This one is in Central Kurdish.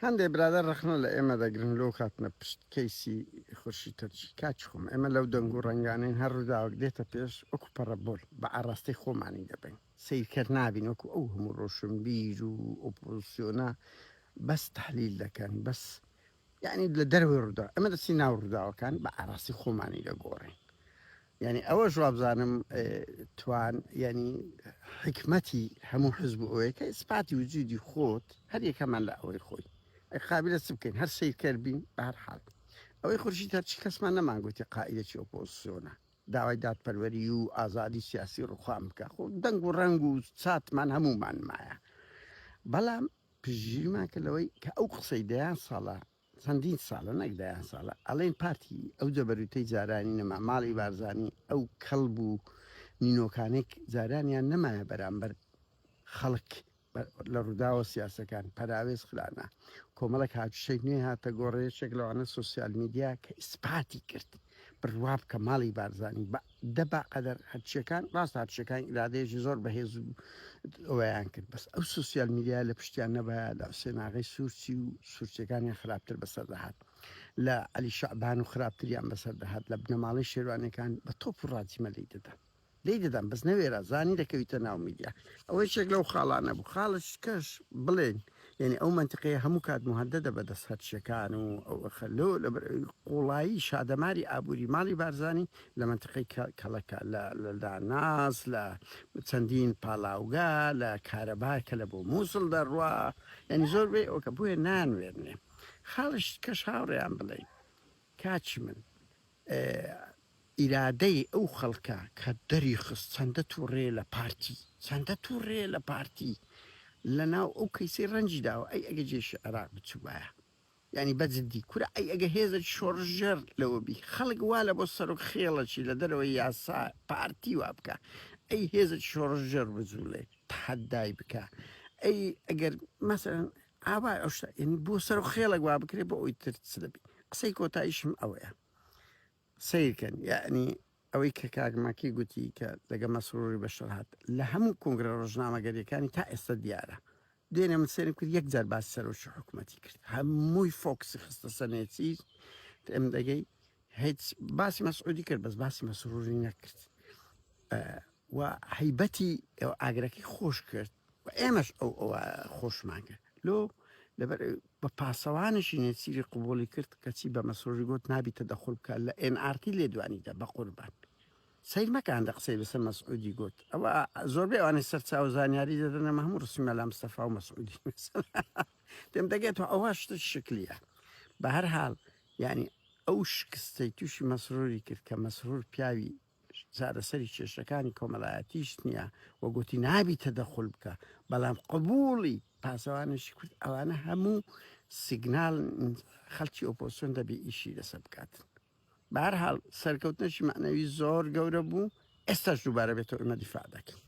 هەندێک برادر ڕخنە لە ئێمە دەگرن لەو کاتنە پشت کەیسی خورشی تەرجی کاچ خۆم ئێمە لەو دەنگ و ڕنگانین هەر ڕووداوەک دێتە پێش وەکو پەڕەبۆل بە ئاڕاستی خۆمانی دەبین سیرکرد نابین وەکو ئەو هەموو ڕۆشنبیر و ئۆپۆزیسیۆنە بەس تحلیل دەکەن بەس یعنی لە دەروی ڕوودا ئەمە دەچی ناو ڕووداوەکان بە ئاڕاستی خۆمانی دەگۆڕین يعني ئەوە ژوابزانم توان ینی حکمەتی هەموو حزب ئەوەیە کە ئیسپاتی وجودی خۆت هەر یەکەمان لە ئەوەی خۆی قابلە چ بکەین هەر سیرکردبین بە هەر حاڵ ئەوەی خورشی تەرچی کەسمان نەمانگوتی قائیدێکی ئۆپۆزیسیۆنە داوای دادپەروەری و ئازادی سیاسی ڕوخام بکە خۆ دەنگ و ڕەنگ و چاتمان هەمومان مایە بەڵام پژیرمان کە لەوەی کە ئەو قسەی دەیان ساڵە چەندین ساڵە نەکدایان ساڵە ئەڵێن پارتی ئەو جەبەروتەی جارانی نەما ماڵی بارزانانی ئەو کەڵب و نینۆکانێک جارانیان نەمایە بەرامبەر خەڵک لە ڕووداوە سیاسەکان پەراوێز خلانە کۆمەڵک هاتوشەی نوێ هاتە گۆڕەیەشێک لەوانە سوسیال میدیا کە ئیسپاتی کرد بڕواب کە ماڵی بارزانانی دەبا قەدەر هەرچیەکان ڕاست هاتوشەکان ئیرادەیەکی زۆر بەهێز ئەویان کرد بەس ئەو سوسیال میدیا لە پشتیان نەبایە لە سێناغی سوورچی و سوورچەکانیان خراپتر بەسەر دەهات لە عەلی شەعبان و خراپتریان بەسەر دەهات لە بنەماڵی شێوانەکان بە تۆپ و ڕاتیمە لی دەدەن لی دەدەم بەس نەوێرە زانی دەکەویتە ناو میدیا ئەوەی شێک لەو خاڵانە بوو خاڵش کەش بڵێن یعنی ئەو منتیقەیە هەموو کات مهددە بە دەست هەرچیەکان و ئەو خەلۆ لە قوڵایی شادەماری ئابووری ماڵی بارزانانی لە منتیقەی کەڵەکە لە داناس لە چەندین پاڵاوگا لە کارەبار کە لە بۆ مووسڵ دەڕوا ینی زۆر بێ ئەوکە بووە نانوێرنێ خاڵش کەش هاوڕێیان بڵێ کاچی من ئیرادەی ئەو خەڵکە کە دەری خست چەندە تووڕێ لە پارتی چەندە تووڕێ لە پارتی لە ناو ئەو کەیسی ڕەنجی داوە ئەی ئەگە جێش عراق بچووایە ینی بەجددی کورە ئەی ئەگە هێزە شۆڕژەر لەوەبی خەڵک وا لە بۆ سەرۆک خێڵەکی لە دەرەوەی یاسا پارتی وا بکە ئەی هێزت شۆڕژەر بجوولێ تحەدای بکە ئەی ئەگەر مەسەرەن ئاوا ئەوشتا ینی بۆ سەر خێڵک وا بکرێ بۆ ئەوی تر چ دەبی قسەی کۆتاییشم ئەوەیە سیرکەن یعنی ئەوەی کە کاگماکی گوتی کە لەگە مەسروری بەشەر هات لە هەموو کۆنگرە ڕۆژنامەگەریەکانی تا ئێستا دیارە دوێنێ من سێرم کرد یەک جار باس سەرۆکی حکوومەتی کرد هەمووی فۆکسی خستە سەرنێتی ئەم دەگەی هیچ باسی مەسعودی کرد بەس باسی مەسروری نەکرد و هەیبەتی ئەو ئاگرەکەی خۆش کرد و ئێمەش ئەو خۆشمان کرد لۆ لەبەر بە پاسەوانشی نێچیری قوبولی کرد کەچی بە مەسۆژی گوت نابیتە دەخۆل بکە لە NRT لێدوانیدا بە قوربان سیر مەکەندە قسەی بەسەر مەسعودی گوت ئەوە زۆربەی ئەوانەی سەرچاو زانیاری دەدەنە هەموو ڕسومە لە مستەفا و مەسعودی دەم دەگێتەوە ئەوە شتە شکلیە بە هەر حاڵ ینی ئەو شکستەی تووشی مەسروری کرد کە مەسرور پیاوی چارەسەری کێشەکانی کۆمەڵایەتیش نییە وە گوتی نابیتە دەخۆل بکە بەڵام قبوڵی پاسەوانشی کورد ئەوانە هەموو سیگنال خەڵکی ئۆپۆسیۆن دەبێ ئیشی لەسەر بکاتن بە هەر حاڵ سەرکەوتنەشی معنەوی زۆر گەورە بوو ئێستاش دووبارە بێتەوە ئێمە دیفاع دەکەین